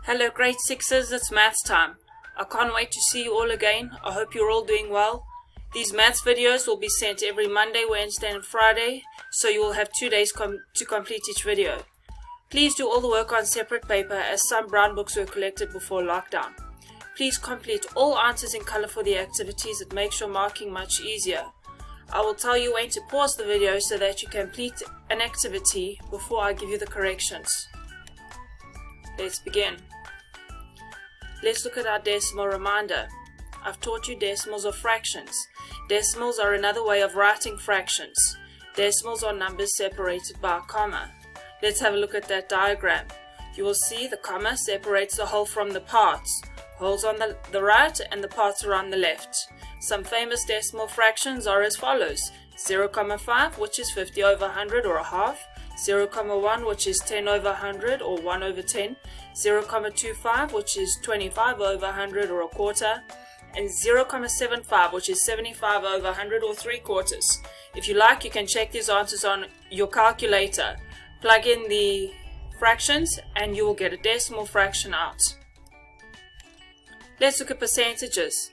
Hello grade 6s, it's maths time. I can't wait to see you all again. I hope you're all doing well. These maths videos will be sent every Monday, Wednesday and Friday, so you will have 2 days to complete each video. Please do all the work on separate paper as some brown books were collected before lockdown. Please complete all answers in color for the activities. It makes your marking much easier. I will tell you when to pause the video so that you complete an activity before I give you the corrections. Let's begin. Let's look at our decimal reminder. I've taught you decimals or fractions. Decimals are another way of writing fractions. Decimals are numbers separated by a comma. Let's have a look at that diagram. You will see the comma separates the whole from the parts. Wholes on the right and the parts are on the left. Some famous decimal fractions are as follows: 0,5, which is 50 over 100 or a half, 0,1, which is 10 over 100 or 1 over 10, 0,25, which is 25 over 100 or a quarter, and 0,75, which is 75 over 100 or 3/4. If you like, you can check these answers on your calculator. Plug in the fractions and you will get a decimal fraction out. Let's look at percentages.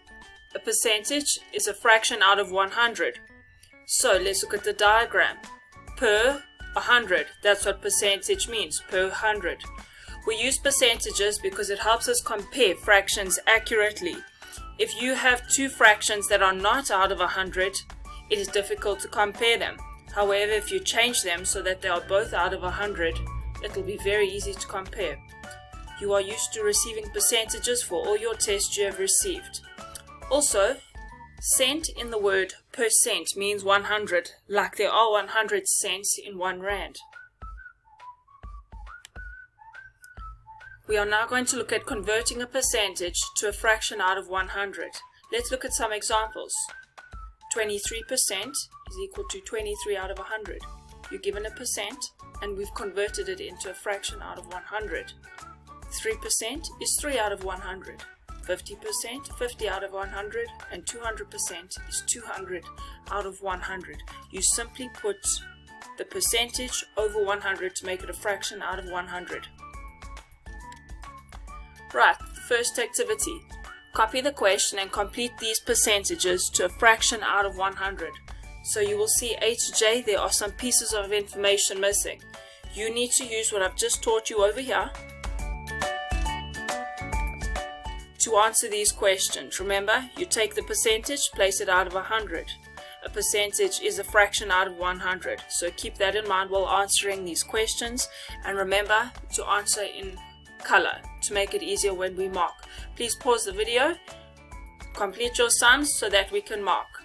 A percentage is a fraction out of 100. So let's look at the diagram. Per 100, that's what percentage means, per 100. We use percentages because it helps us compare fractions accurately. If you have two fractions that are not out of 100, it is difficult to compare them. However, if you change them so that they are both out of 100, it will be very easy to compare. You are used to receiving percentages for all your tests you have received. Also, cent in the word percent means 100, like there are 100 cents in 1 rand. We are now going to look at converting a percentage to a fraction out of 100. Let's look at some examples. 23% is equal to 23 out of 100. You're given a percent and we've converted it into a fraction out of 100. 3% is 3 out of 100. 50%, 50 out of 100, and 200% is 200 out of 100. You simply put the percentage over 100 to make it a fraction out of 100. Right, the first activity. Copy the question and complete these percentages to a fraction out of 100. So you will see HJ, there are some pieces of information missing. You need to use what I've just taught you over here to answer these questions. Remember, you take the percentage, place it out of 100. A percentage is a fraction out of 100. So keep that in mind while answering these questions. And remember to answer in color to make it easier when we mark. Please pause the video, complete your sums so that we can mark.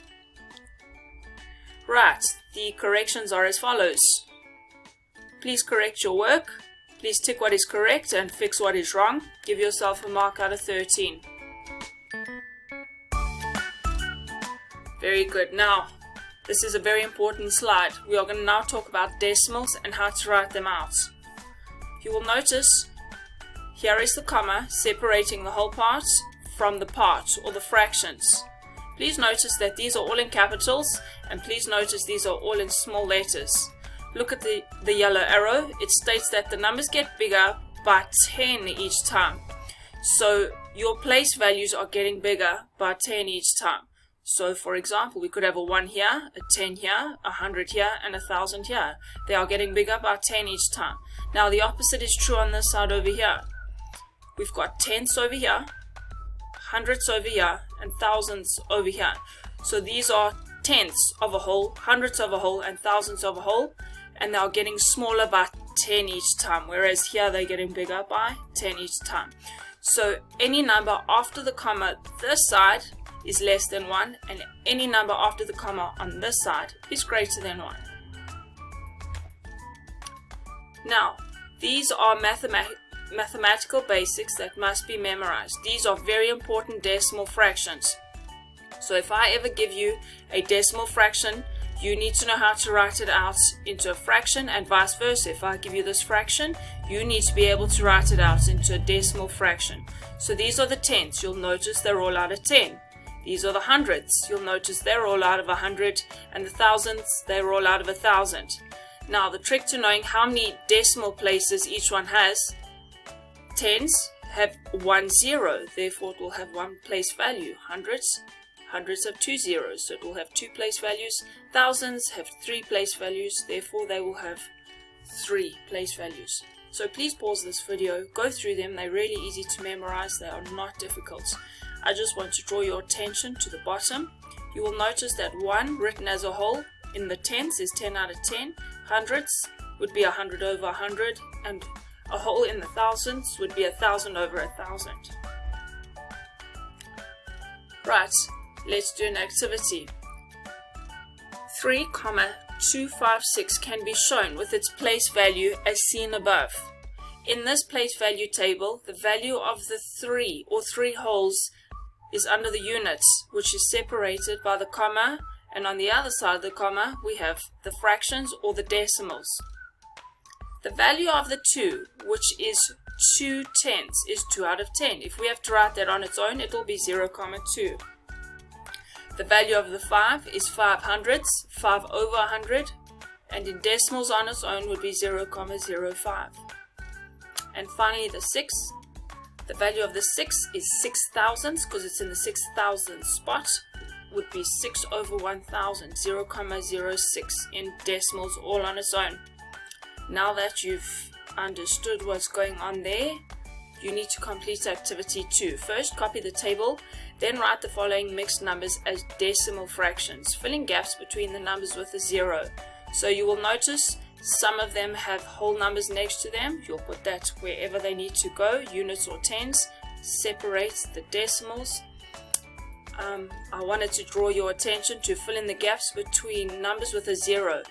Right, the corrections are as follows. Please correct your work. Please tick what is correct and fix what is wrong. Give yourself a mark out of 13. Very good. Now, this is a very important slide. We are going to now talk about decimals and how to write them out. You will notice here is the comma separating the whole parts from the parts or the fractions. Please notice that these are all in capitals and please notice these are all in small letters. Look at the yellow arrow. It states that the numbers get bigger by 10 each time. So your place values are getting bigger by 10 each time. So for example, we could have a 1 here, a 10 here, 100 here, and 1,000 here. They are getting bigger by 10 each time. Now the opposite is true on this side over here. We've got tenths over here, hundredths over here, and thousands over here. So these are tenths of a whole, hundredths of a whole, and thousands of a whole. And they are getting smaller by 10 each time, whereas here they're getting bigger by 10 each time. So any number after the comma this side is less than 1, and any number after the comma on this side is greater than 1. Now, these are mathematical basics that must be memorized. These are very important decimal fractions. So if I ever give you a decimal fraction, you need to know how to write it out into a fraction, and vice versa. If I give you this fraction, you need to be able to write it out into a decimal fraction. So these are the tenths. You'll notice they're all out of 10. These are the hundredths. You'll notice they're all out of 100. And the thousandths, they're all out of 1,000. Now, the trick to knowing how many decimal places each one has, tens have 1 0, therefore it will have 1 place value. Hundreds have 2 zeros, so it will have 2 place values. Thousands have 3 place values, therefore they will have 3 place values. So please pause this video, go through them. They're really easy to memorize, they are not difficult. I just want to draw your attention to the bottom. You will notice that 1 written as a whole in the tens is 10 out of 10. Hundreds would be 100 over 100, and a whole in the thousands would be 1,000 over 1,000. Right, let's do an activity. 3,256 can be shown with its place value as seen above. In this place value table, the value of the 3 or 3 wholes is under the units, which is separated by the comma, and on the other side of the comma we have the fractions or the decimals. The value of the 2, which is 2 tenths, is 2 out of 10. If we have to write that on its own, it will be 0,2. The value of the 5 is 5 hundredths, 5 over 100, and in decimals on its own would be 0,05. And finally the 6, the value of the 6 is 6 thousandths, because it's in the 6,000 spot, would be 6 over 1,000, 0,06 in decimals all on its own. Now that you've understood what's going on there, you need to complete activity 2. First, copy the table, then write the following mixed numbers as decimal fractions, filling gaps between the numbers with a 0. So you will notice some of them have whole numbers next to them. You'll put that wherever they need to go, units or tens. Separate the decimals. I wanted to draw your attention to fill in the gaps between numbers with a 0.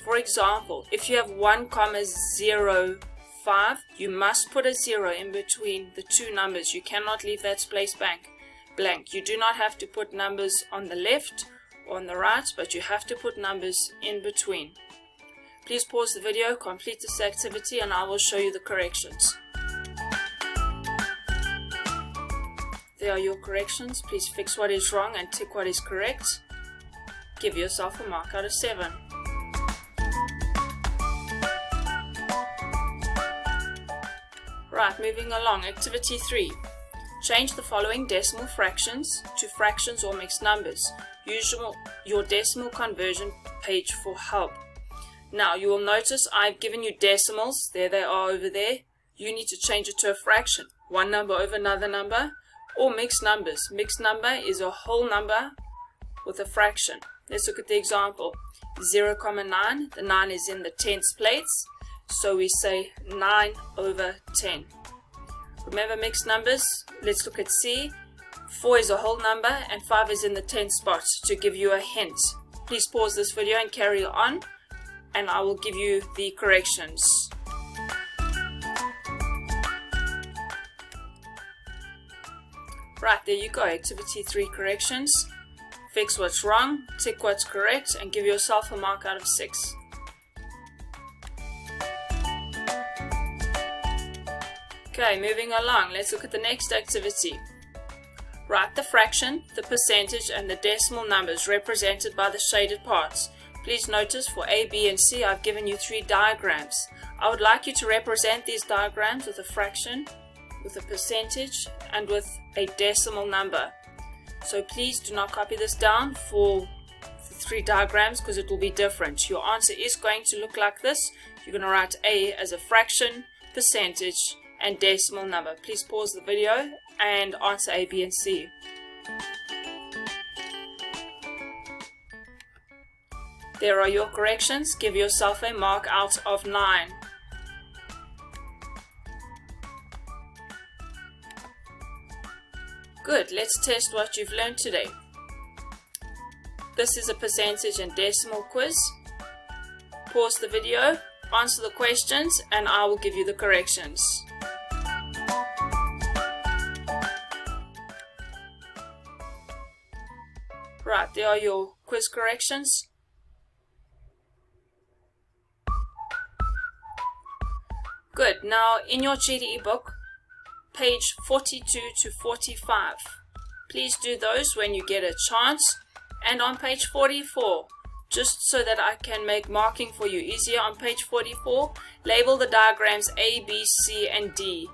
For example, if you have 1,05, you must put a 0 in between the 2 numbers. You cannot leave that space blank. You do not have to put numbers on the left or on the right, but you have to put numbers in between. Please pause the video, complete this activity, and I will show you the corrections. There are your corrections. Please fix what is wrong and tick what is correct. Give yourself a mark out of 7. Right, moving along. Activity 3. Change the following decimal fractions to fractions or mixed numbers. Use your decimal conversion page for help. Now, you will notice I've given you decimals. There they are over there. You need to change it to a fraction. One number over another number, or mixed numbers. Mixed number is a whole number with a fraction. Let's look at the example. 0,9. The 9 is in the tens plates, so we say 9 over 10. Remember mixed numbers? Let's look at C. 4 is a whole number and 5 is in the tens spot to give you a hint. Please pause this video and carry on, and I will give you the corrections. Right, there you go. Activity 3 corrections. Fix what's wrong, tick what's correct, and give yourself a mark out of 6. Okay, moving along, let's look at the next activity. Write the fraction, the percentage, and the decimal numbers represented by the shaded parts. Please notice for A, B, and C, I've given you 3 diagrams. I would like you to represent these diagrams with a fraction, with a percentage, and with a decimal number. So please do not copy this down for the 3 diagrams, because it will be different. Your answer is going to look like this. You're going to write A as a fraction, percentage, and decimal number. Please pause the video and answer A, B, and C. There are your corrections. Give yourself a mark out of 9. Good, let's test what you've learned today. This is a percentage and decimal quiz. Pause the video, answer the questions, and I will give you the corrections. Right, there are your quiz corrections. Good, now in your GDE book, page 42 to 45. Please do those when you get a chance. And on page 44, just so that I can make marking for you easier, on page 44, label the diagrams A, B, C, and D.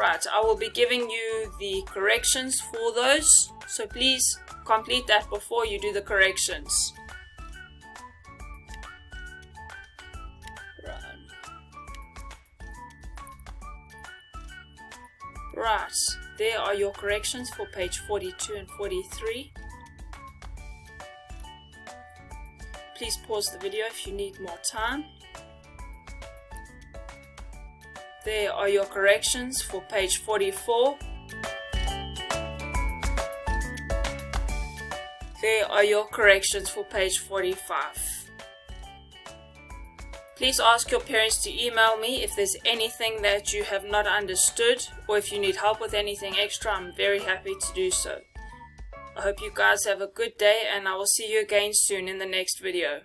Right, I will be giving you the corrections for those, so please complete that before you do the corrections. Right, there are your corrections for page 42 and 43. Please pause the video if you need more time. There are your corrections for page 44. There are your corrections for page 45. Please ask your parents to email me if there's anything that you have not understood, or if you need help with anything extra. I'm very happy to do so. I hope you guys have a good day, and I will see you again soon in the next video.